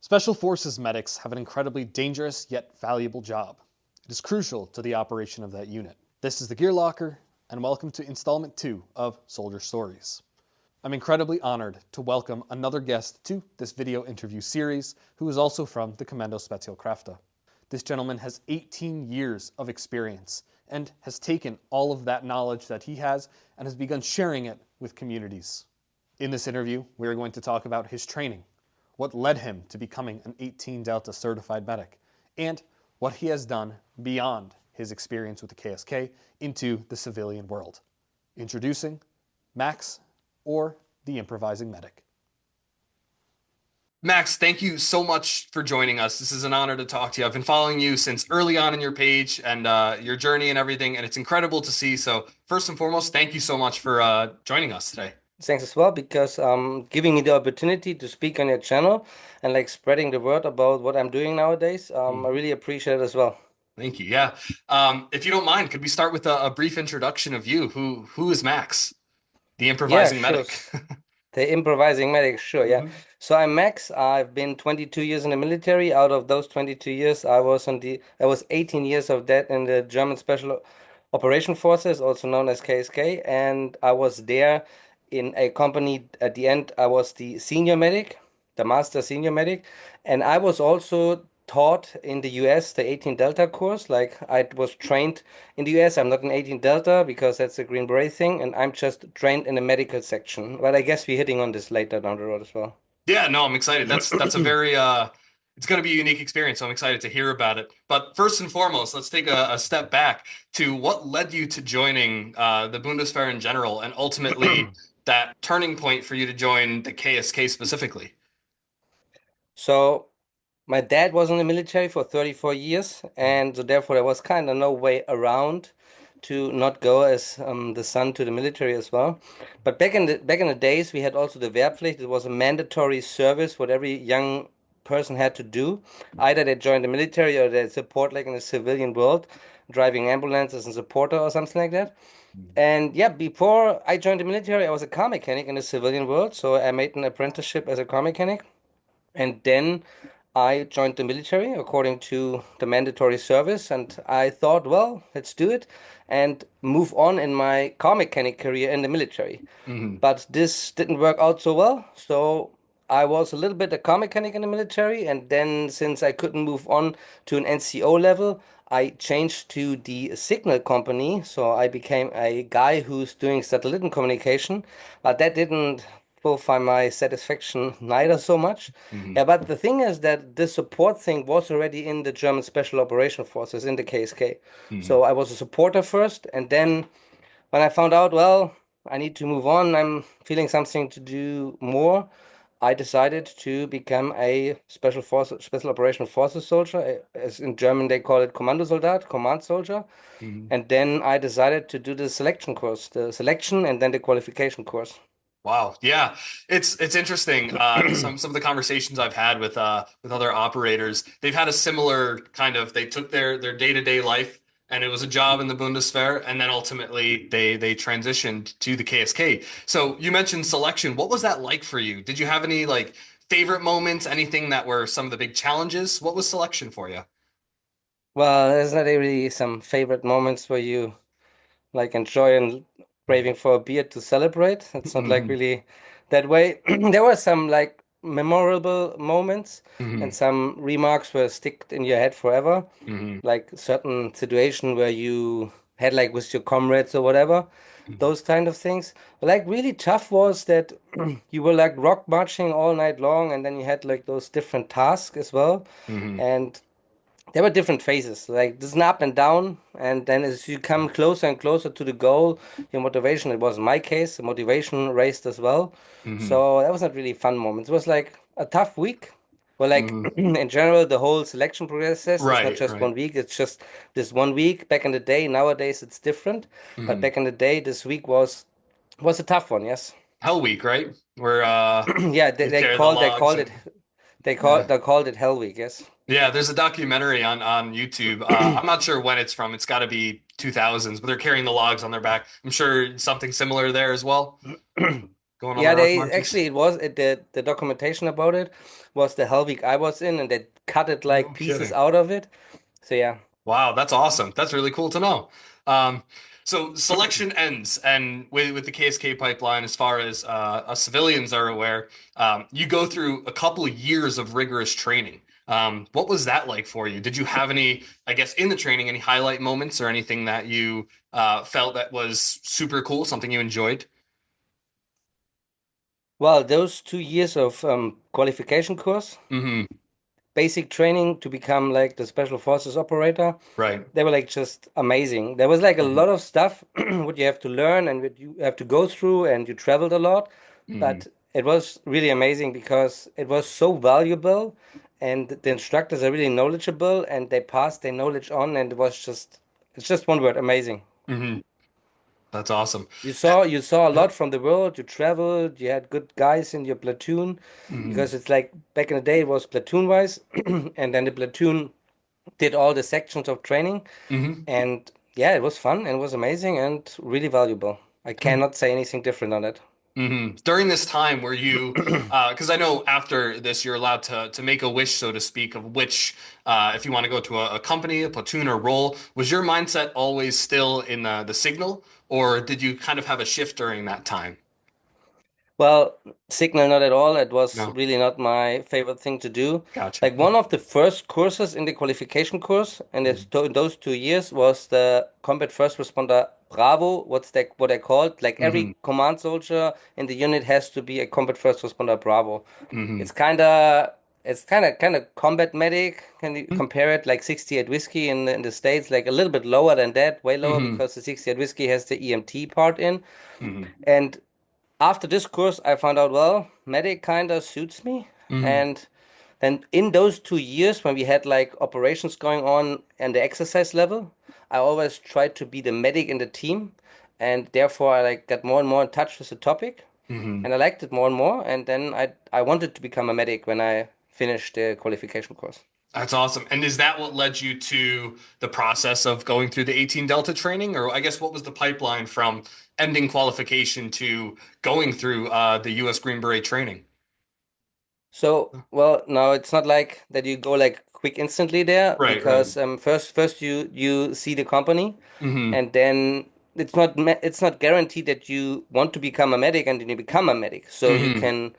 Special Forces medics have an incredibly dangerous yet valuable job. It is crucial to the operation of that unit. This is the Gear.Locker, and welcome to installment 2 of Soldier Stories. I'm incredibly honored to welcome another guest to this video interview series who is also from the Kommando Spezialkrafte. This gentleman has 18 years of experience and has taken all of that knowledge that he has and has begun sharing it with communities. In this interview, we are going to talk about his training, what led him to becoming an 18 Delta certified medic, and what he has done beyond his experience with the KSK into the civilian world. Introducing Max, or the Improvising Medic. Max, thank you so much for joining us. This is an honor to talk to you. I've been following you since early on in your page and your journey and everything, and it's incredible to see. So first and foremost, thank you so much for joining us today. Thanks as well, because giving me the opportunity to speak on your channel and like spreading the word about what I'm doing nowadays. I really appreciate it as well. Thank you. Yeah. If you don't mind, could we start with a brief introduction of you? Who is Max, the Yeah, improvising sure. medic? The improvising medic, sure, yeah. So I'm Max. I've been 22 years in the military. Out of those 22 years, I was 18 years of that in the German Special Operation Forces, also known as KSK, and I was there in a company. At the end, I was the senior medic, the master senior medic, and I was also taught in the US the 18 Delta course. Like I was trained in the US. I'm not an 18 Delta because that's a Green Beret thing, and I'm just trained in the medical section. But I guess we're hitting on this later down the road as well. Yeah, no, I'm excited. That's a very it's going to be a unique experience. So I'm excited to hear about it. But first and foremost, let's take a step back to what led you to joining the Bundeswehr in general, and ultimately that turning point for you to join the KSK specifically. So my dad was in the military for 34 years, and so therefore there was kind of no way around to not go as the son to the military as well. But back in the days, we had also the Wehrpflicht. It was a mandatory service what every young person had to do. Either they joined the military or they support like in the civilian world, driving ambulances and supporter or something like that. And yeah, before I joined the military, I was a car mechanic in the civilian world. So I made an apprenticeship as a car mechanic. And then I joined the military according to the mandatory service, and I thought, well, let's do it and move on in my car mechanic career in the military. Hmm. But this didn't work out so well, so I was a little bit a car mechanic in the military, and then since I couldn't move on to an NCO level, I changed to the signal company. So I became a guy who's doing satellite communication, but that didn't fulfill my satisfaction neither so much. Hmm. Yeah, but the thing is that this support thing was already in the German Special Operation Forces in the KSK. Hmm. So I was a supporter first, and then when I found out, well, I need to move on, I'm feeling something to do more, I decided to become a Special Operation Forces soldier. As in German they call it Kommandosoldat, command soldier. Hmm. And then I decided to do the selection course, the selection and then the qualification course. Wow. Yeah. It's interesting. Some of the conversations I've had with other operators, they've had a similar kind of, they took their day-to-day life and it was a job in the Bundeswehr, and then ultimately they transitioned to the KSK. So you mentioned selection. What was that like for you? Did you have any like favorite moments, anything that were some of the big challenges? What was selection for you? Well, there's not really some favorite moments where you like enjoy and craving for a beer to celebrate. It's not like Hmm. really that way. There were some like memorable moments and Hmm. some remarks were stick in your head forever. Hmm. Like certain situation where you had like with your comrades or whatever, those kind of things. Like really tough was that you were like rock marching all night long, and then you had like those different tasks as well. Hmm. And there were different phases, like this is an up and down, and then as you come closer and closer to the goal, your motivation, it was in my case, the motivation raised as well. Hmm. So that was not really fun moments. It was like a tough week. Well, like Hmm. in general, the whole selection process is not Right, just right. 1 week, it's just this 1 week. Back in the day, nowadays it's different. But Hmm. back in the day, this week was a tough one, yes. Hell Week, right? Where Yeah, they, you they carry the called they logs called it and they yeah. called they called it Hell Week, yes. Yeah, there's a documentary on YouTube. I'm not sure when it's from. It's got to be 2000s, but they're carrying the logs on their back. I'm sure something similar there as well. going on the Yeah, rock they marches? actually it was the documentation about it was the hell week I was in, and they cut it No like pieces kidding. out of it. So yeah. Wow, that's awesome. That's really cool to know. Um, so selection ends, and with the KSK pipeline, as far as us civilians are aware, you go through a couple of years of rigorous training. What was that like for you? Did you have any, I guess, in the training, any highlight moments or anything that you felt that was super cool, something you enjoyed? Well, those 2 years of qualification course, Hmm. basic training to become like the special forces operator, Right. they were like just amazing. There was like a Hmm. lot of stuff what you have to learn and what you have to go through, and you traveled a lot, Hmm. but it was really amazing because it was so valuable, and the instructors are really knowledgeable and they passed their knowledge on, and it's just one word, amazing. Hmm. That's awesome. You saw a lot from the world. You traveled. You had good guys in your platoon, Hmm. because it's like back in the day it was platoon wise, and then the platoon did all the sections of training, Hmm. and yeah, it was fun and it was amazing and really valuable. I cannot say anything different on it. Hmm. During this time, were you, because I know after this, you're allowed to make a wish, so to speak, of which, if you want to go to a company, a platoon, or role, was your mindset always still in the signal, or did you kind of have a shift during that time? Well, Signal, not at all. It was No. really not my favorite thing to do. Gotcha. Like one of the first courses in the qualification course, and in those 2 years, was the Combat First Responder Bravo. What they called? Like Hmm. every command soldier in the unit has to be a Combat First Responder Bravo. Hmm. It's kind of combat medic. Can you compare it like 68 whiskey in the States? Like a little bit lower than that, way lower, Hmm. because the 68 whiskey has the EMT part in. Hmm. And after this course, I found out, well, medic kind of suits me. Hmm. And then in those 2 years, when we had like operations going on and the exercise level, I always tried to be the medic in the team. And therefore, I like got more and more in touch with the topic, Hmm. and I liked it more and more. And then I wanted to become a medic when I finished the qualification course. That's awesome. And is that what led you to the process of going through the 18 Delta training? Or I guess what was the pipeline from ending qualification to going through the US Green Beret training? So, well, no, it's not like that you go like quick instantly there, Right, right. because first you see the company, Hmm. and then it's not guaranteed that you want to become a medic and then you become a medic. So you Hmm. can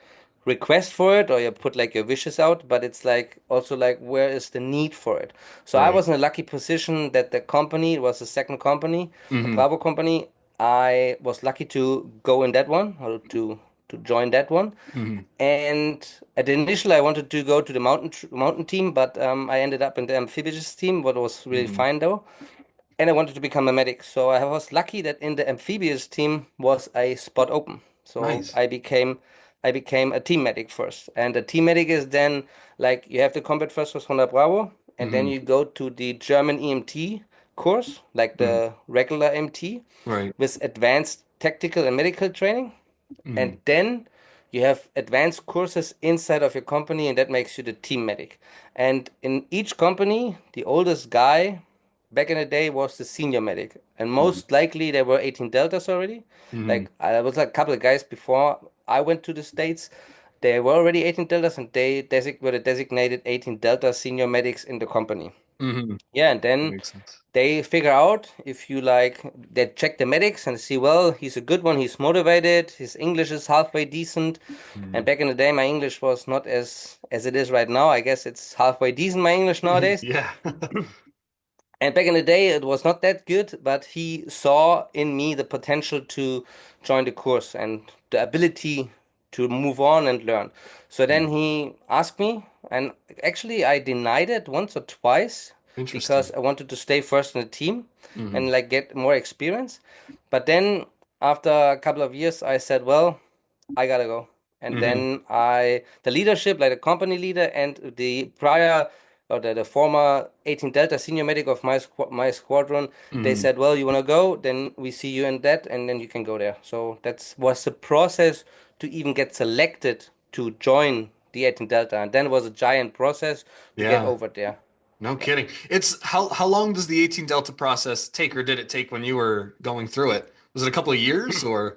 request for it, or you put like your wishes out, but it's like also like where is the need for it? So I Right. was in a lucky position that the company, it was the second company, the Hmm. Bravo company. I was lucky to go in that one, or to join that one. Hmm. And at the initial, I wanted to go to the mountain team, but I ended up in the amphibious team, what was really Hmm. fine though. And I wanted to become a medic. So I was lucky that in the amphibious team was a spot open. So Nice. I became a team medic first. And a team medic is then like you have the combat first responder Bravo, and then Hmm. you go to the German EMT course, like Hmm. the regular MT, Right. with advanced tactical and medical training. Hmm. And then you have advanced courses inside of your company, and that makes you the team medic. And in each company, the oldest guy back in the day was the senior medic. And Hmm. most likely there were 18 deltas already. Hmm. Like I was like a couple of guys before I went to the States. There were already 18 deltas, and they were the designated 18 delta senior medics in the company. Hmm. Yeah, and then Makes sense. they figure out if you like, they check the medics and see, well, he's a good one, he's motivated, his English is halfway decent. And Hmm. back in the day, my English was not as it is right now. I guess it's halfway decent, my English nowadays. Yeah. And back in the day, it was not that good, but he saw in me the potential to join the course and the ability to move on and learn. So then Hmm. he asked me, and actually I denied it once or twice because Interesting. I wanted to stay first in the team Hmm. and like get more experience. But then after a couple of years, I said, well, I gotta go. And Hmm. then the leadership, like the company leader and the prior or the former 18 Delta senior medic of my squadron, they Hmm. said, well, you wanna go? Then we see you in that, and then you can go there. So that was the process to even get selected to join the 18 Delta. And then it was a giant process to get Yeah. over there. No Yeah. kidding. It's how long does the 18 Delta process take, or did it take when you were going through it? Was it a couple of years or?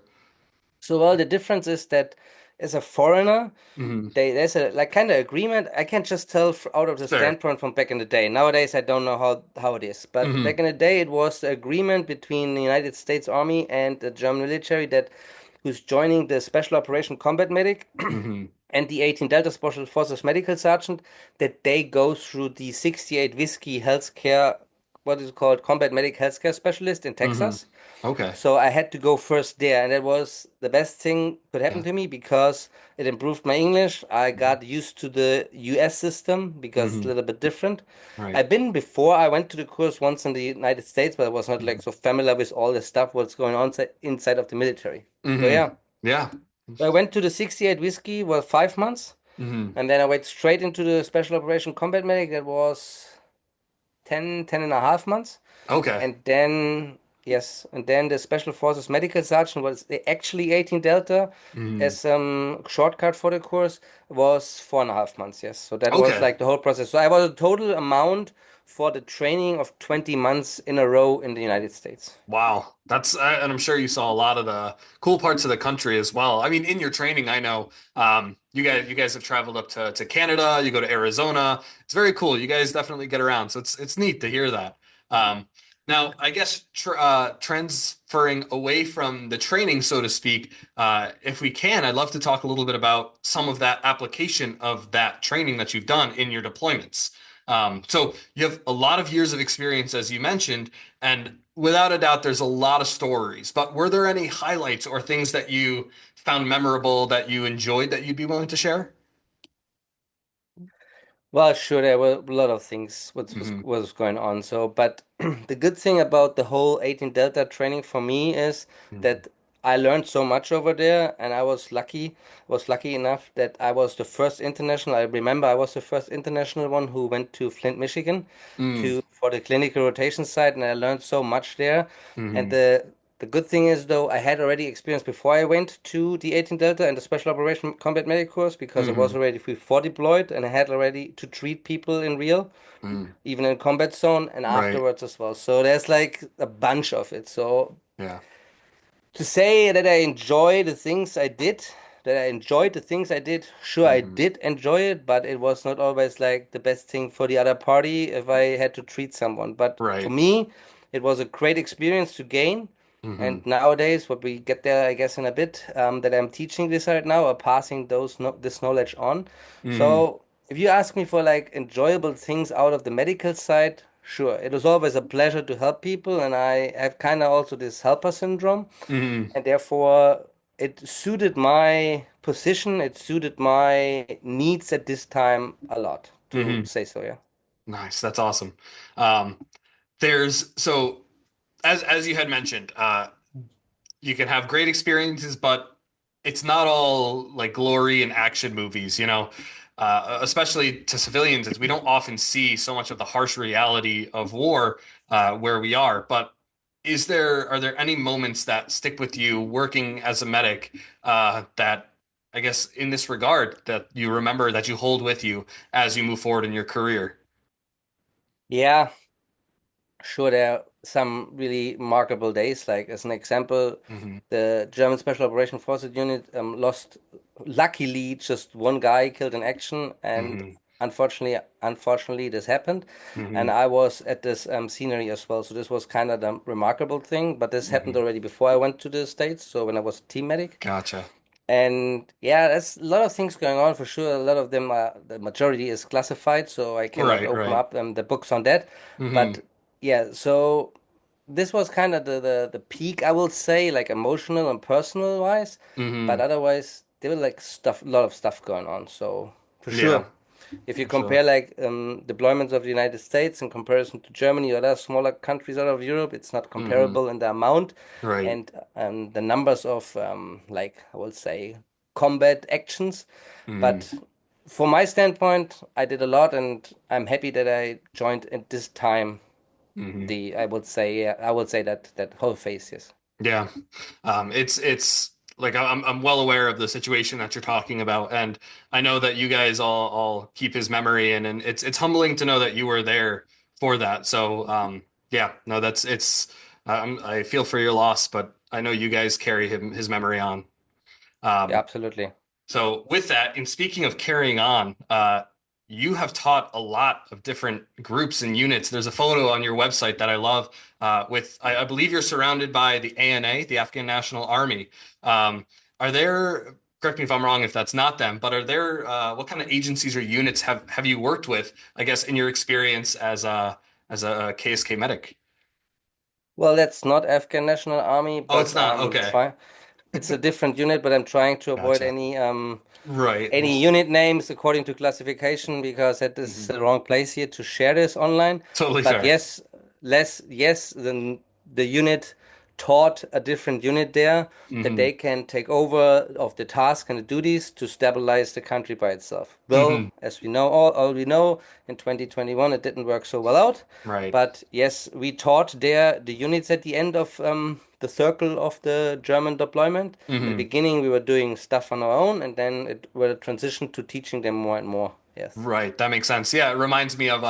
So, well, the difference is that as a foreigner, Hmm. there's a like kind of agreement. I can just tell out of the Fair. standpoint from back in the day. Nowadays, I don't know how it is, but Hmm. back in the day, it was the agreement between the United States Army and the German military that who's joining the Special Operation Combat Medic Hmm. and the 18 Delta Special Forces Medical Sergeant that they go through the 68 Whiskey Healthcare, what is it called, Combat Medic Healthcare Specialist in Hmm. Texas. Okay. So I had to go first there, and that was the best thing could happen Yeah. to me because it improved my English. I got used to the US system because it's a Hmm. little bit different. Right. I've been before, I went to the course once in the United States, but I was not Hmm. like so familiar with all the stuff what's going on inside of the military. So Hmm. yeah, Yeah. I went to the 68 Whiskey, well, 5 months, Hmm. and then I went straight into the Special Operation Combat Medic. That was 10 and a half months. Okay. And then, yes, and then the Special Forces Medical Sergeant was actually 18 Delta Hmm. as shortcut for the course was 4.5 months, yes. So that was Okay. like the whole process. So I was a total amount for the training of 20 months in a row in the United States. Wow. That's and I'm sure you saw a lot of the cool parts of the country as well. I mean, in your training, I know you guys have traveled up to Canada, you go to Arizona. It's very cool. You guys definitely get around. So it's neat to hear that. Um Now, I guess transferring away from the training, so to speak, if we can, I'd love to talk a little bit about some of that application of that training that you've done in your deployments. So you have a lot of years of experience, as you mentioned, and without a doubt, there's a lot of stories. But were there any highlights or things that you found memorable that you enjoyed that you'd be willing to share? Well, sure, there were a lot of things Hmm. was going on. So, but the good thing about the whole 18 Delta training for me is Hmm. that I learned so much over there, and I was lucky enough that I was the first international. I remember I was the first international one who went to Flint, Michigan, Mm. to for the clinical rotation site, and I learned so much there. And Hmm. the good thing is, though, I had already experience before I went to the 18 Delta and the Special Operation Combat Medic course because I was Hmm. already before deployed and I had already to treat people in real, Mm. even in combat zone and Right. afterwards as well. So there's like a bunch of it. So Yeah. to say that I enjoy the things I did, that I enjoyed the things I did, sure, I Hmm. did enjoy it, but it was not always like the best thing for the other party if I had to treat someone. But for Right. me, it was a great experience to gain. Hmm. And nowadays, what we get there, I guess, in a bit, that I'm teaching this right now, or passing this knowledge on. Hmm. So if you ask me for like enjoyable things out of the medical side, sure, it was always a pleasure to help people, and I have kind of also this helper syndrome Hmm. and therefore it suited my position, it suited my needs at this time a lot, to Hmm. say so, yeah. Nice. That's awesome. Um, there's so as you had mentioned, you can have great experiences, but it's not all like glory and action movies, you know. Especially to civilians, as we don't often see so much of the harsh reality of war where we are. But are there any moments that stick with you working as a medic that I guess in this regard that you remember that you hold with you as you move forward in your career? Yeah, sure, there are some really remarkable days. Like, as an example, Hmm. the German Special Operation Forces unit lost, luckily, just one guy killed in action, and Hmm. unfortunately, this happened. And Hmm. I was at this scenery as well. So, this was kind of the remarkable thing. But this happened Hmm. already before I went to the States. So, when I was a team medic. Gotcha. And yeah, there's a lot of things going on for sure. A lot of them are, the majority is classified, so I cannot Right, open right. up the books on that. Hmm. But yeah, so this was kind of the peak, I will say, like emotional and personal wise. But Hmm. otherwise, there were like stuff, a lot of stuff going on. So for Yeah, sure, if you for sure. compare like deployments of the United States in comparison to Germany or other smaller countries out of Europe, it's not Hmm. comparable in the amount Right. and the numbers of like I will say combat actions. Hmm. But from my standpoint, I did a lot, and I'm happy that I joined at this time. Hmm. The I would say that whole phase, yes. Yeah. It's like I'm well aware of the situation that you're talking about, and I know that you guys all keep his memory, and it's humbling to know that you were there for that. So yeah, no, that's it's I feel for your loss, but I know you guys carry his memory on. Yeah, Um, absolutely. so with that, in speaking of carrying on, you have taught a lot of different groups and units. There's a photo on your website that I love I believe you're surrounded by the ANA, the Afghan National Army. Are there, correct me if I'm wrong if that's not them, but are there, what kind of agencies or units have you worked with, I guess, in your experience as a KSK medic? Well, that's not Afghan National Army, Oh, it's but not. Okay. it's a different unit, but I'm trying to avoid Gotcha. Right. any unit names according to classification because that is Mhm. the wrong place here to share this online. Totally But fair. yes, the unit taught a different unit there that Hmm. they can take over of the task and the duties to stabilize the country by itself. Well, Hmm. as we know, all we know, in 2021 it didn't work so well out. Right. But yes, we taught there the units at the end of the circle of the German deployment. At the Hmm. beginning, we were doing stuff on our own, and then it will transition to teaching them more and more. Yes. Right, that makes sense. Yeah, it reminds me of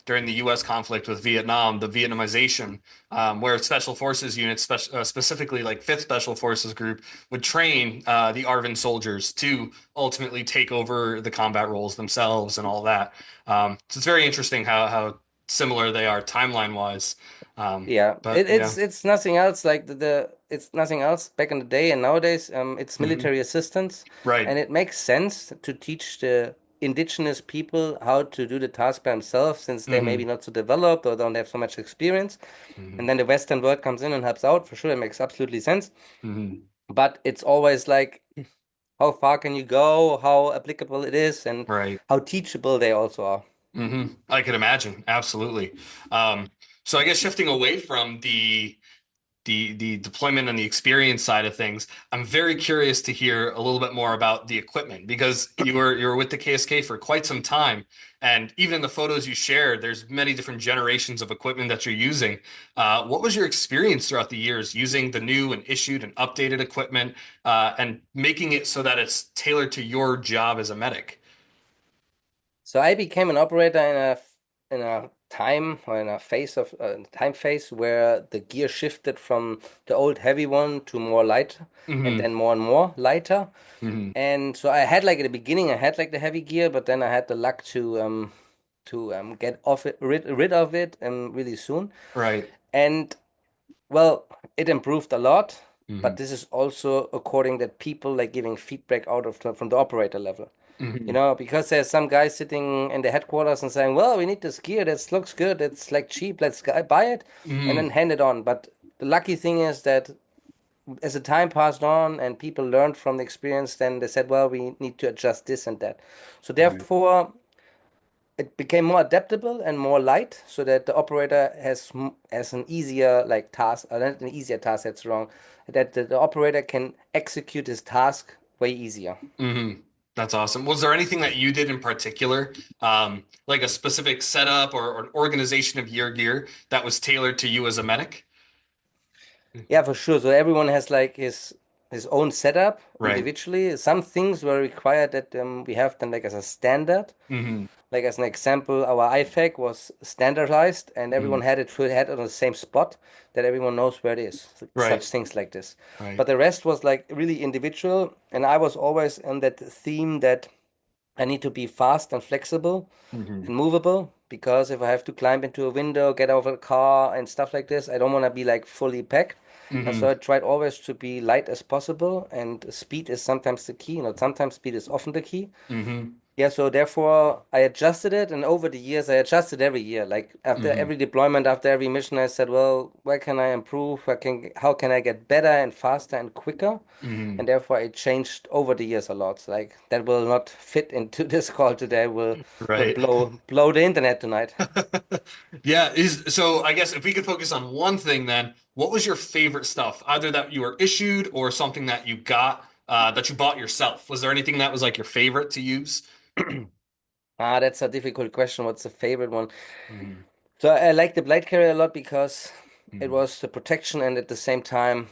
during the U.S. conflict with Vietnam, the Vietnamization, where special forces units, specifically like Fifth Special Forces Group, would train the ARVN soldiers to ultimately take over the combat roles themselves and all that. So it's very interesting how similar they are timeline wise. Yeah, But yeah. it's nothing else like it's nothing else back in the day and nowadays it's Hmm. military assistance, Right. and it makes sense to teach the indigenous people how to do the task by themselves since they maybe Hmm. not so developed or don't have so much experience, Hmm. and then the Western world comes in and helps out. For sure, it makes absolutely sense, Hmm. but it's always like how far can you go, how applicable it is, and Right. how teachable they also are. I could imagine. Absolutely. Um, so I guess shifting away from the deployment and the experience side of things, I'm very curious to hear a little bit more about the equipment because you were with the KSK for quite some time, and even in the photos you shared, there's many different generations of equipment that you're using. What was your experience throughout the years using the new and issued and updated equipment, and making it so that it's tailored to your job as a medic? So I became an operator in a time or in a phase of time phase where the gear shifted from the old heavy one to more light, and Hmm. then more and more lighter. Hmm. And so I had like at the beginning I had like the heavy gear, but then I had the luck to get off it rid of it really soon. Right. And well, it improved a lot, Hmm. but this is also according that people like giving feedback out of from the operator level. You Hmm. know, because there's some guy sitting in the headquarters and saying, "Well, we need this gear. This looks good. It's like cheap. Let's buy it," and then Hmm. hand it on. But the lucky thing is that as the time passed on and people learned from the experience, then they said, "Well, we need to adjust this and that." So Right. therefore, it became more adaptable and more light, so that the operator has an easier like task, not an easier task. That's wrong. That the operator can execute his task way easier. Hmm. That's awesome. Was there anything that you did in particular, like a specific setup or an organization of your gear that was tailored to you as a medic? Yeah, for sure. So everyone has like his own setup Right. individually. Some things were required that we have them like as a standard. Hmm. Like as an example, our IFAC was standardized, and everyone Hmm. had it on the same spot that everyone knows where it is. Right. Such things like this. Right. But the rest was like really individual, and I was always on that theme that I need to be fast and flexible Hmm. and movable because if I have to climb into a window, get out of a car and stuff like this, I don't want to be like fully packed. And so Hmm. I tried always to be light as possible, and speed is sometimes the key. You know, sometimes speed is often the key. Hmm. Yeah, so therefore I adjusted it, and over the years I adjusted every year. Like after Hmm. every deployment, after every mission, I said, well, where can I improve? How can I get better and faster and quicker? Hmm. And therefore it changed over the years a lot. Like that will not fit into this call today. Will Right. blow the internet tonight. Yeah, is so I guess if we could focus on one thing then, what was your favorite stuff? Either that you were issued or something that you got that you bought yourself. Was there anything that was like your favorite to use? Ah, that's a difficult question. What's the favorite one? Hmm. So I like the Blade Carrier a lot because it Hmm. was the protection and at the same time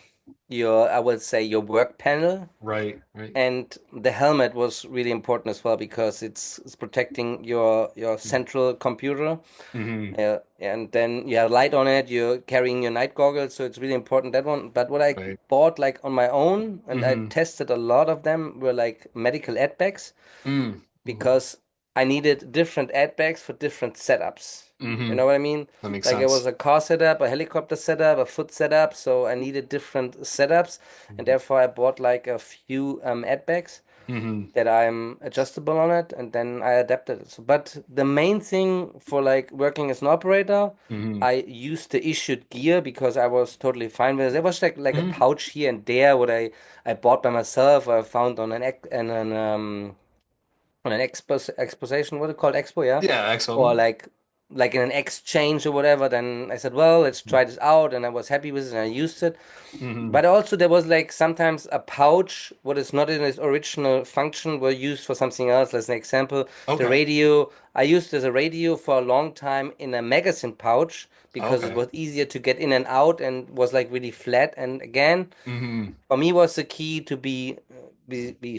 your, I would say, your work panel. Right, right. And the helmet was really important as well because it's protecting your central computer. Mm-hmm. And then you have light on it, you're carrying your night goggles, so it's really important that one. But what I Right. bought like on my own, and I Mm-hmm. tested a lot of them, were like medical ad bags Mm-hmm. because I needed different ad bags for different setups. You Mm-hmm. know what I mean? That makes Like it was sense. a car setup, a helicopter setup, a foot setup, so I needed different setups, and Mm-hmm. therefore I bought like a few ad bags Mm-hmm. that I'm adjustable on it, and then I adapted it. So, but the main thing for like working as an operator, Mm-hmm. I used the issued gear because I was totally fine with it. There was like a Mm-hmm. pouch here and there what I bought by myself, or I found on an exposition, what it called, expo, yeah, Yeah, excellent. or like in an exchange or whatever. Then I said, well, let's try this out, and I was happy with it, and I used it. Mm-hmm. But also there was like sometimes a pouch what is not in its original function were used for something else. As an example, the Okay. radio I used as a radio for a long time in a magazine pouch because it Okay. was easier to get in and out and was like really flat. And again, Mm-hmm. for me was the key to be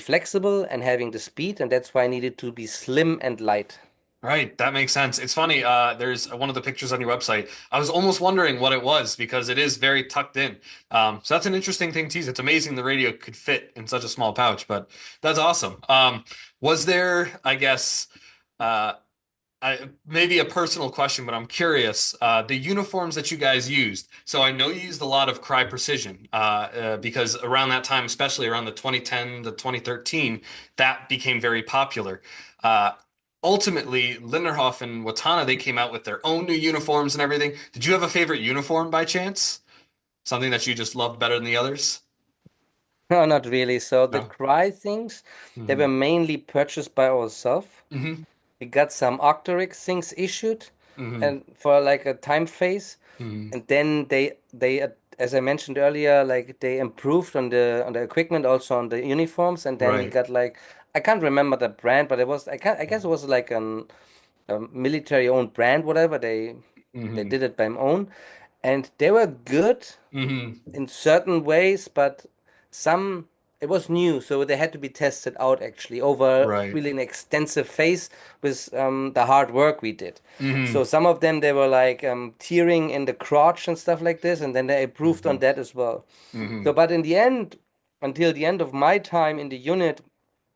flexible and having the speed, and that's why I needed to be slim and light. Right, that makes sense. It's funny, there's one of the pictures on your website. I was almost wondering what it was because it is very tucked in. So that's an interesting thing to use. It's amazing the radio could fit in such a small pouch, but that's awesome. Was there, I guess, uh, maybe a personal question, but I'm curious, the uniforms that you guys used. So I know you used a lot of Cry Precision, because around that time, especially around the 2010 to 2013, that became very popular. Uh, Ultimately, Linderhof and Watana, they came out with their own new uniforms and everything. Did you have a favorite uniform by chance? Something that you just loved better than the others? No, not really. So the No. cry things, they Hmm. were mainly purchased by ourselves. Hmm. We got some Octorix things issued Hmm. and for like a time phase, Hmm. and then they as I mentioned earlier, like they improved on the equipment, also on the uniforms, and then we Right. got like I can't remember the brand, but it was I guess it was like a military owned brand, whatever. They Hmm. did it by their own, and they were good Hmm. in certain ways, but some it was new, so they had to be tested out actually over Right. really an extensive phase with the hard work we did. So Hmm. some of them they were like tearing in the crotch and stuff like this, and then they improved on Hmm. that as well. So, Hmm. but in the end, until the end of my time in the unit,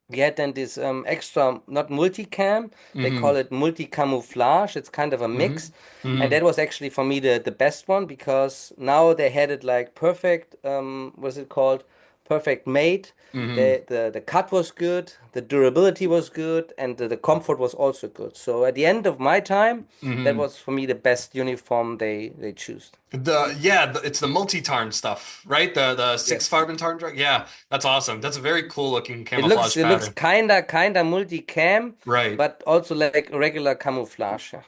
we had then this extra, not multicam, they call Hmm. it multi-camouflage. It's kind of a mix. Hmm. And Hmm. that was actually for me the best one because now they had it like perfect, what's it called? Perfect made. Hmm. The cut was good, the durability was good, and the comfort was also good. So at the end of my time, that Hmm. was for me the best uniform they chose. It's the multi-tarn stuff, right? The six Yes. carbon tarn drug. Yeah, that's awesome. That's a very cool looking It camouflage looks pattern. kinda multi-cam, Right. but also like regular camouflage. Yeah.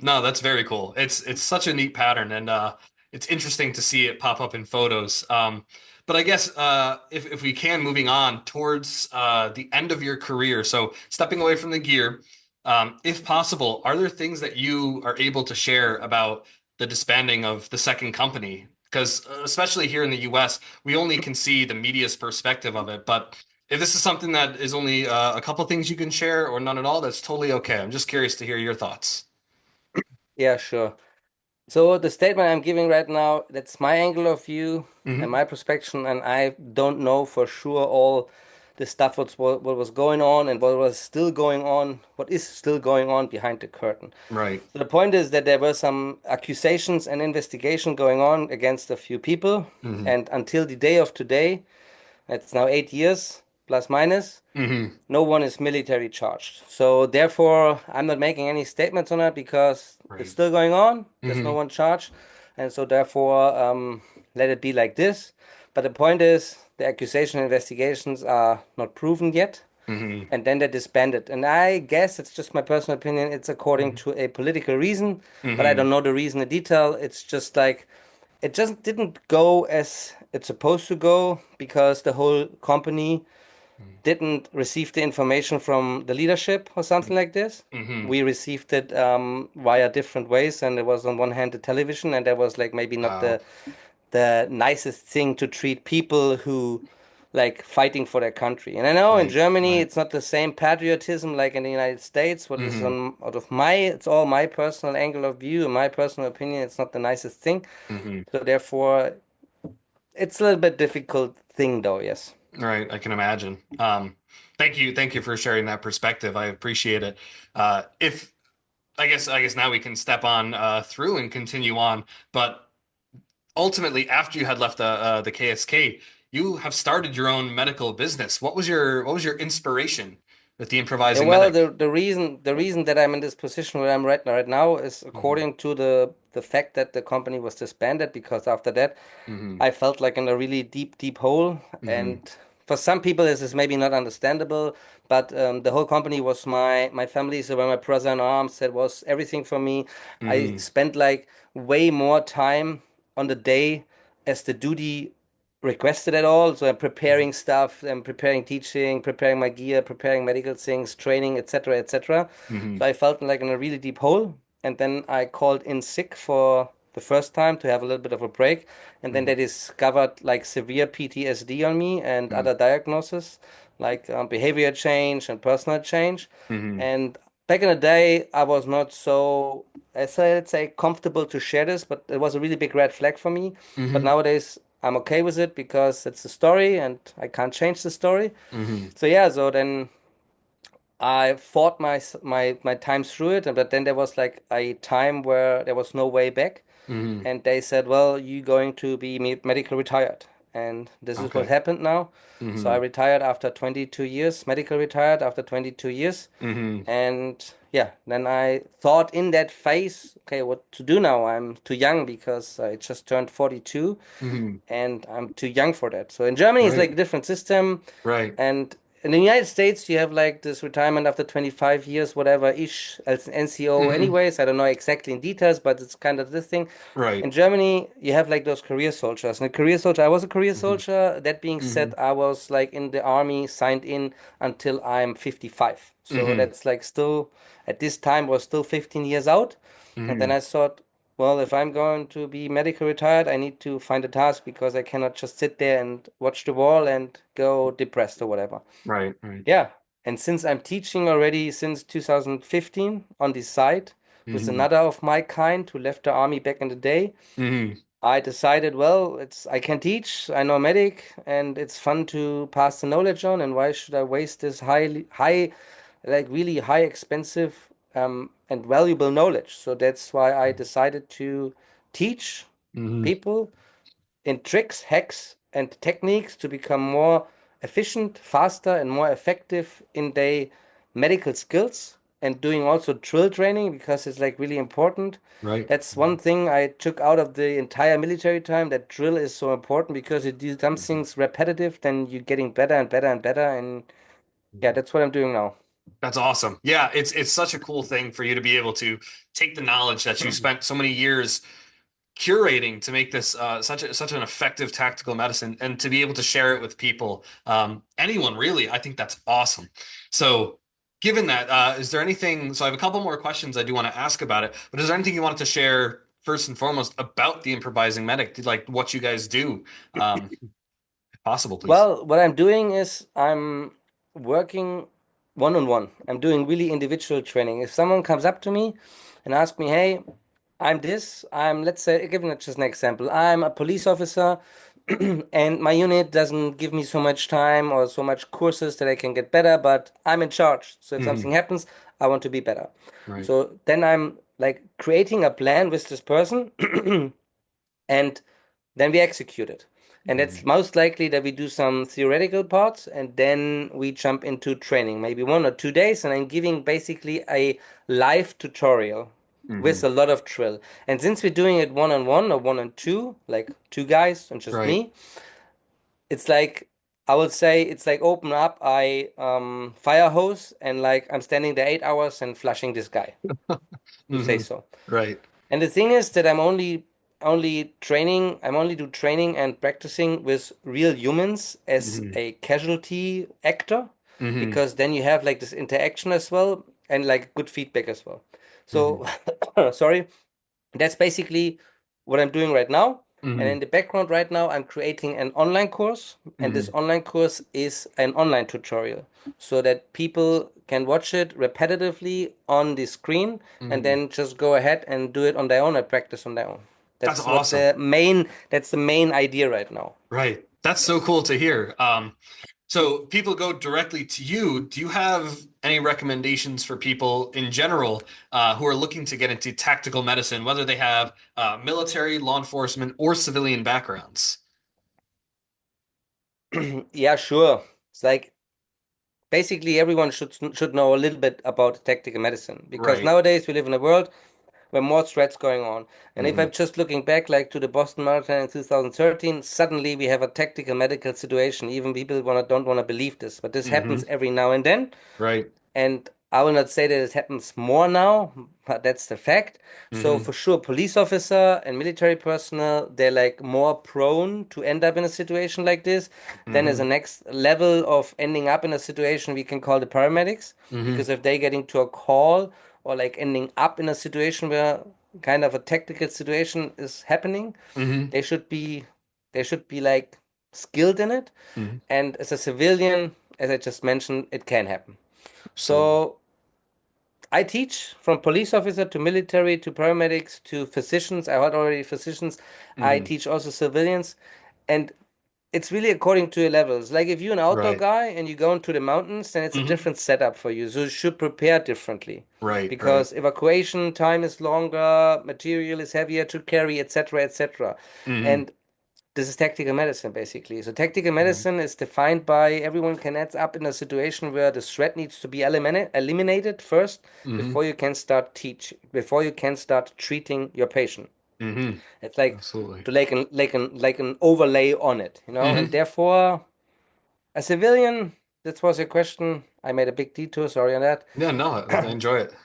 No, that's very cool. It's such a neat pattern, and it's interesting to see it pop up in photos. But I guess if we can, moving on towards the end of your career, so stepping away from the gear, if possible, are there things that you are able to share about the disbanding of the second company? Because especially here in the US, we only can see the media's perspective of it. But if this is something that is only a couple things you can share or none at all, that's totally okay. I'm just curious to hear your thoughts. Yeah, sure. So the statement I'm giving right now, that's my angle of view and Hmm. my perspective, and I don't know for sure all the stuff what was going on and what was still going on, what is still going on behind the curtain. Right. So the point is that there were some accusations and investigation going on against a few people, Hmm. and until the day of today, it's now 8 years plus minus. Hmm. No one is military charged. So therefore, I'm not making any statements on it because it's Right. still going on. There's no Hmm. one charged, and so therefore, let it be like this. But the point is, the accusation investigations are not proven yet, Hmm. and then they're disbanded. And I guess it's just my personal opinion. It's according Hmm. to a political reason, but I Hmm. don't know the reason in detail. It's just like it just didn't go as it's supposed to go because the whole company didn't receive the information from the leadership or something like this. Hmm. We received it via different ways, and it was on one hand the television, and there was like maybe not Wow. the nicest thing to treat people who like fighting for their country. And I know in Right. Germany Right. it's not the same patriotism like in the United States. What is Hmm. on out of my, it's all my personal angle of view and my personal opinion. It's not the nicest thing. Hmm. So therefore, it's a little bit difficult thing though. Yes. Right. I can imagine. Thank you for sharing that perspective. I appreciate it. If I guess now we can step on through and continue on. But ultimately, after you had left the KSK, you have started your own medical business. What was your inspiration with the Yeah, improvising well, medic? the reason that I'm in this position where I'm right now is Hmm. according to the fact that the company was disbanded because after that Hmm. I felt like in a really deep hole. Hmm. And for some people, this is maybe not understandable, but the whole company was my family. So when my brother in arms, that was everything for me. I Hmm. spent like way more time on the day as the duty requested at all. So I'm preparing stuff, I'm preparing teaching, preparing my gear, preparing medical things, training, etc., etc. Hmm. So I felt like in a really deep hole. And then I called in sick for the first time to have a little bit of a break. And then Hmm. they discovered like severe PTSD on me and Hmm. other diagnoses, like behavior change and personal change. Hmm. And back in the day, I was not so, let's say, comfortable to share this, but it was a really big red flag for me. But Hmm. nowadays, I'm okay with it because it's a story and I can't change the story. Hmm. So yeah, so then I fought my time through it, but then there was like a time where there was no way back, Hmm. and they said, "Well, you're going to be medical retired," and this is what Okay. happened now. So I Hmm. retired after 22 years, medical retired after 22 years, Hmm. and yeah, then I thought in that phase, okay, what to do now? I'm too young because I just turned 42, Hmm. and I'm too young for that. So in Germany, it's like Right. a different system. Right. And in the United States, you have like this retirement after 25 years, whatever ish, as an NCO. Hmm. Anyways, I don't know exactly in details, but it's kind of this thing. Right. In Germany, you have like those career soldiers. And a career soldier, I was a career Hmm. soldier. That being Hmm. said, I was like in the army, signed in until I'm 55. So Hmm. that's like still, at this time, was still 15 years out. And then Hmm. I thought, well, if I'm going to be medical retired, I need to find a task because I cannot just sit there and watch the wall and go depressed or whatever. Right. Right. Yeah. And since I'm teaching already since 2015 on the side with Hmm. another of my kind who left the army back in the day, Hmm. I decided, well, it's I can teach, I know medic, and it's fun to pass the knowledge on, and why should I waste this like really high expensive and valuable knowledge? So that's why I decided to teach Hmm. people in tricks, hacks, and techniques to become more efficient, faster, and more effective in their medical skills and doing also drill training because it's like really important. Right. That's one thing I took out of the entire military time, that drill is so important because you do some Mhm. things repetitive, then you're getting better and better and better. And yeah, that's what I'm doing now. That's awesome. Yeah, it's such a cool thing for you to be able to take the knowledge that you spent so many years curating to make this such an effective tactical medicine and to be able to share it with people, anyone really. I think that's awesome. So, given that, is there anything? So, I have a couple more questions I do want to ask about it, but is there anything you wanted to share first and foremost about the improvising medic, like what you guys do, if possible, please? Well, what I'm doing is I'm working one on one. I'm doing really individual training. If someone comes up to me and asks me, "Hey, I'm this, let's say, giving it just an example, I'm a police officer and my unit doesn't give me so much time or so much courses that I can get better, but I'm in charge. So if Hmm. something happens, I want to be better." Right. So then I'm like creating a plan with this person and then we execute it. And it's Hmm. most likely that we do some theoretical parts and then we jump into training, maybe 1 or 2 days, and I'm giving basically a live tutorial with Hmm. a lot of drill. And since we're doing it one on one or one on two, like two guys and just Right. me, it's like I would say it's like open up I fire hose and like I'm standing there 8 hours and flushing this guy to say Hmm. so. Right. And the thing is that I'm only do training and practicing with real humans as Hmm. a casualty actor Hmm. because then you have like this interaction as well and like good feedback as well. Hmm. So sorry, that's basically what I'm doing right now. And in the background right now, I'm creating an online course, and this Hmm. online course is an online tutorial so that people can watch it repetitively on the screen and Hmm. then just go ahead and do it on their own and practice on their own. That's awesome. That's the main idea right now. Right. That's so cool to hear. So people go directly to you. Do you have any recommendations for people in general who are looking to get into tactical medicine, whether they have military, law enforcement, or civilian backgrounds? Yeah, sure. It's like basically everyone should know a little bit about tactical medicine because Right. nowadays we live in a world where more threats going on. And if Hmm. I'm just looking back like to the Boston Marathon in 2013, suddenly we have a tactical medical situation. Even people don't want to believe this, but this happens Hmm. every now and then. Right. And I will not say that it happens more now, but that's the fact. So Hmm. for sure, police officer and military personnel, they're like more prone to end up in a situation like this. Then as a Hmm. next level of ending up in a situation, we can call the paramedics, Hmm. because if they get into a call or like ending up in a situation where kind of a tactical situation is happening, Hmm. they should be they should be like skilled in it. Hmm. And as a civilian, as I just mentioned, it can happen. Absolutely. So I teach from police officer to military to paramedics to physicians. I had already physicians. I Hmm. teach also civilians. And it's really according to your levels. Like if you're an outdoor Right. guy and you go into the mountains, then it's a Hmm. different setup for you. So you should prepare differently Right. Right. because evacuation time is longer, material is heavier to carry, etc., etc. Hmm. And this is tactical medicine, basically. So tactical medicine is defined by everyone can end up in a situation where the threat needs to be eliminated first Hmm. before you can start treating your patient. Hmm. It's like Absolutely. to like an overlay on it, you know. And Hmm. therefore, a civilian. That was your question. I made a big detour. Sorry on that. Yeah, no, I enjoy it.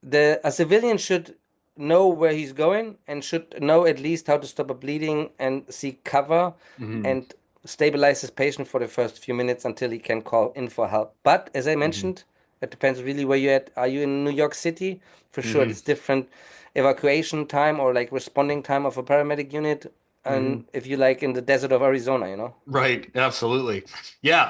The a civilian should know where he's going and should know at least how to stop a bleeding and seek cover Hmm. and stabilize his patient for the first few minutes until he can call in for help. But as I Hmm. mentioned, it depends really where you're at. Are you in New York City? For sure, Hmm. it's different evacuation time or like responding time of a paramedic unit. Hmm. And if you like in the desert of Arizona, you know? Right, absolutely. Yeah,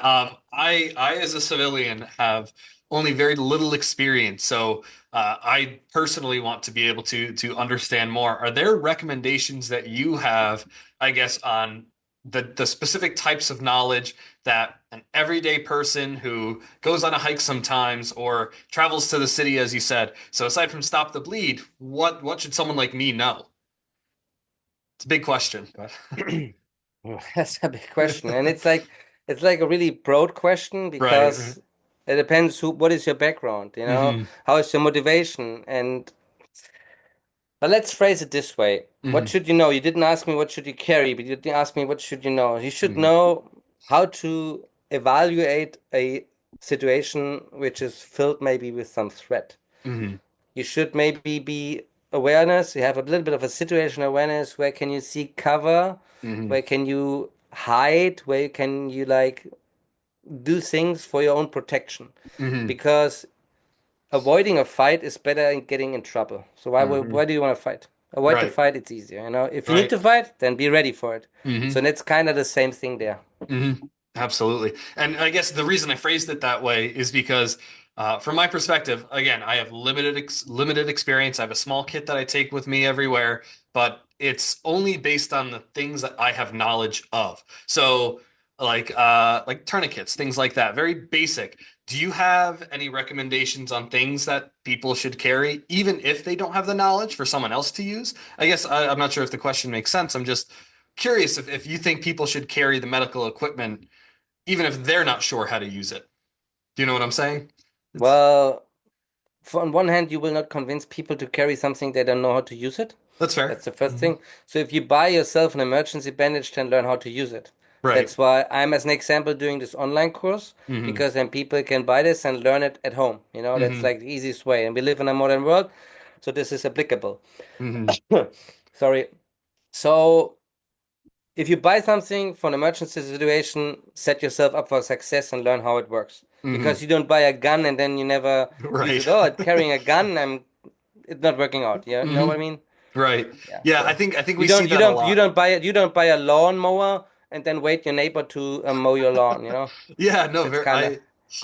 I as a civilian have only very little experience, so I personally want to be able to understand more. Are there recommendations that you have, I guess, on the specific types of knowledge that an everyday person who goes on a hike sometimes or travels to the city, as you said? So aside from stop the bleed, what should someone like me know? It's a big question, but That's a big question, and it's like a really broad question right. Right. because it depends what is your background, you know, Hmm. how is your motivation, and but let's phrase it this way: what Hmm. should you know? You didn't ask me what should you carry, but you didn't ask me what should you know. You should Hmm. know how to evaluate a situation which is filled maybe with some threat. Hmm. You should maybe be awareness. You have a little bit of a situation awareness. Where can you seek cover? Hmm. Where can you hide? Where can you like do things for your own protection? Hmm. Because avoiding a fight is better than getting in trouble. So Hmm. why do you want to fight? Avoid the Right. fight, it's easier, you know. If you need Right. to fight, then be ready for it. Hmm. So that's kind of the same thing there. Hmm. Absolutely. And I guess the reason I phrased it that way is because, from my perspective, again, I have limited experience. I have a small kit that I take with me everywhere, but it's only based on the things that I have knowledge of. So, like tourniquets, things like that, very basic. Do you have any recommendations on things that people should carry, even if they don't have the knowledge for someone else to use? I guess I'm not sure if the question makes sense. I'm just curious if you think people should carry the medical equipment even if they're not sure how to use it. Do you know what I'm saying? It's Well, on one hand, you will not convince people to carry something they don't know how to use it. that's fair. That's the first Hmm. thing. So if you buy yourself an emergency bandage, then learn how to use it. Right. That's why I'm, as an example, doing this online course Hmm. because then people can buy this and learn it at home. You know, that's Hmm. like the easiest way. And we live in a modern world, so this is applicable. Hmm. Sorry. So if you buy something for an emergency situation, set yourself up for success and learn how it works. Hmm. Because you don't buy a gun and then you never use Right. it. Oh, carrying a gun, it's not working out. You know Hmm. what I mean? Right. Yeah, Yeah, I so think we see that a lot. you don't buy a lawnmower and then wait your neighbor to mow your lawn, you know? Yeah, no, It's very, kind of. I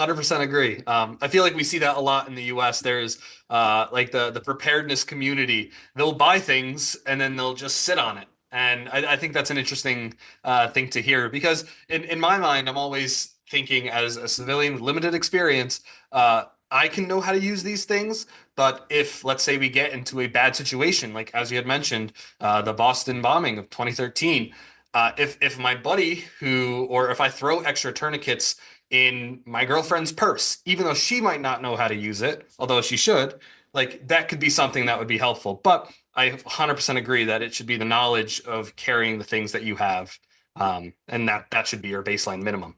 100% agree. I feel like we see that a lot in the US. There's like the preparedness community. They'll buy things and then they'll just sit on it. And I think that's an interesting thing to hear because in my mind, I'm always thinking as a civilian with limited experience, I can know how to use these things. But if, let's say, we get into a bad situation, like as you had mentioned, the Boston bombing of 2013, if my buddy or if I throw extra tourniquets in my girlfriend's purse, even though she might not know how to use it, although she should, like that could be something that would be helpful. But I 100% agree that it should be the knowledge of carrying the things that you have, and that should be your baseline minimum.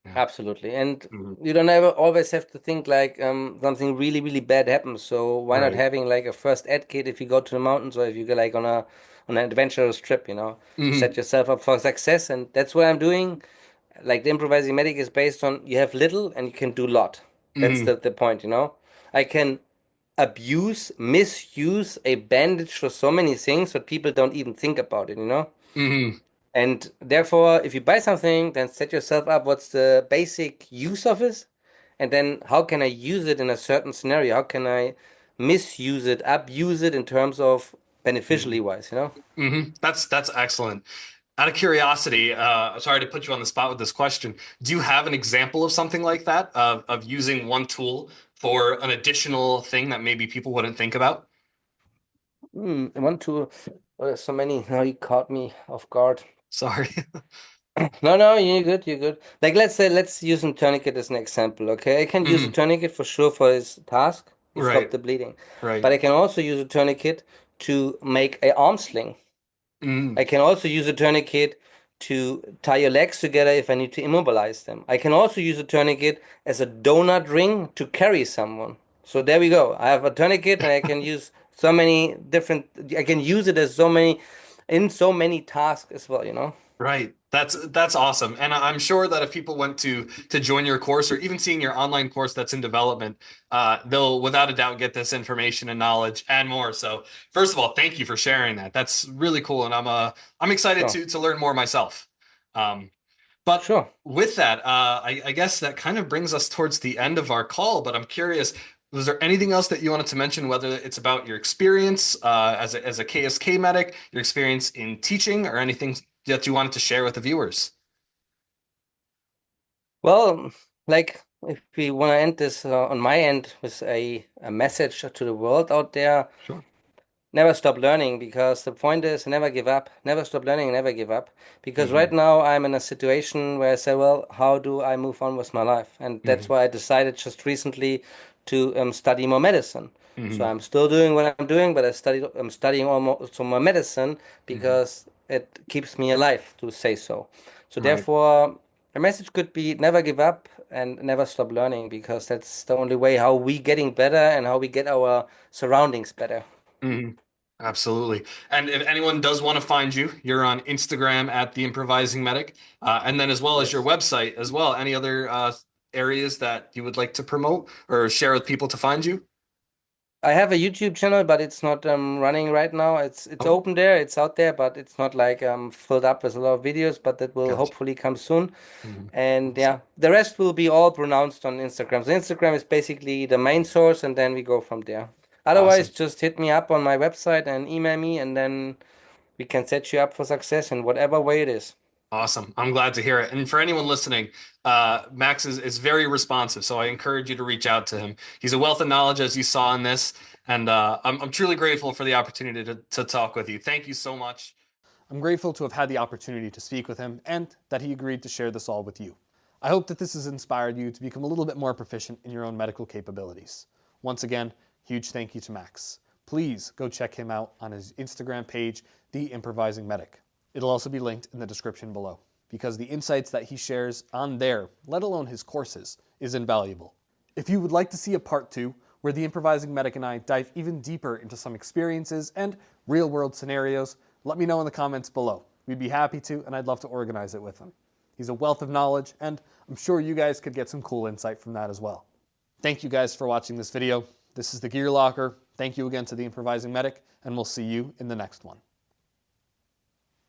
Yeah. Absolutely. And Mhm. you don't ever always have to think like something really, really bad happens. So why not Right. having like a first aid kit if you go to the mountains or if you go like on an adventurous trip, you know, set Hmm. yourself up for success. And that's what I'm doing. Like the improvising medic is based on you have little and you can do a lot. That's Hmm. the point, you know. I can misuse a bandage for so many things that people don't even think about it, you know. Hmm. And therefore, if you buy something, then set yourself up what's the basic use of it, and then how can I use it in a certain scenario? How can I misuse it, abuse it in terms of beneficially wise, you know? That's excellent. Out of curiosity, sorry to put you on the spot with this question. Do you have an example of something like that, of using one tool for an additional thing that maybe people wouldn't think about? I want to. Oh, there's so many. Now you caught me off guard. Sorry. No, no, you're good, you're good. Like let's say let's use a tourniquet as an example, okay? I can use a Hmm. tourniquet for sure for his task. He stopped Right. the bleeding. Right. But I can also use a tourniquet to make a arm sling. I Mm. can also use a tourniquet to tie your legs together if I need to immobilize them. I can also use a tourniquet as a donut ring to carry someone. So there we go. I have a tourniquet and I can use so many different, I can use it as in so many tasks as well, you know? Right. That's awesome. And I'm sure that if people went to join your course or even seeing your online course that's in development, they'll without a doubt get this information and knowledge and more. So first of all, thank you for sharing that. That's really cool, and I'm excited Sure, to learn more myself. Um, but sure. with that, I guess that kind of brings us towards the end of our call. But I'm curious, was there anything else that you wanted to mention, whether it's about your experience as a KSK medic, your experience in teaching, or anything that you wanted to share with the viewers? Well, like if we want to end this on my end with a message to the world out there, Sure. never stop learning because the point is never give up. Never stop learning, never give up. Because Hmm. right now I'm in a situation where I say, well, how do I move on with my life? And that's Hmm. why I decided just recently to study more medicine. So Hmm. I'm still doing what I'm doing, but I'm studying almost some more medicine Hmm. because it keeps me alive to say so. So Right. therefore, a message could be never give up and never stop learning because that's the only way how we getting better and how we get our surroundings better. Hmm. Absolutely. And if anyone does want to find you, you're on Instagram at the Improvising Medic, and then as well as your Yes. website as well. Any other areas that you would like to promote or share with people to find you? I have a YouTube channel, but it's not running right now. It's Okay. open there, it's out there, but it's not like filled up with a lot of videos, but that will Gotcha. hopefully come soon. Mhm. And Awesome. yeah, the rest will be all pronounced on Instagram. So Instagram is basically the main source, and then we go from there. Otherwise, Awesome. just hit me up on my website and email me, and then we can set you up for success in whatever way it is. Awesome. I'm glad to hear it. And for anyone listening, Max is very responsive, so I encourage you to reach out to him. He's a wealth of knowledge, as you saw in this, and I'm truly grateful for the opportunity to talk with you. Thank you so much. I'm grateful to have had the opportunity to speak with him and that he agreed to share this all with you. I hope that this has inspired you to become a little bit more proficient in your own medical capabilities. Once again, huge thank you to Max. Please go check him out on his Instagram page, The Improvising Medic. It'll also be linked in the description below, because the insights that he shares on there, let alone his courses, is invaluable. If you would like to see a part 2, where the Improvising Medic and I dive even deeper into some experiences and real-world scenarios, let me know in the comments below. We'd be happy to, and I'd love to organize it with him. He's a wealth of knowledge, and I'm sure you guys could get some cool insight from that as well. Thank you guys for watching this video. This is The Gear Locker. Thank you again to the Improvising Medic, and we'll see you in the next one.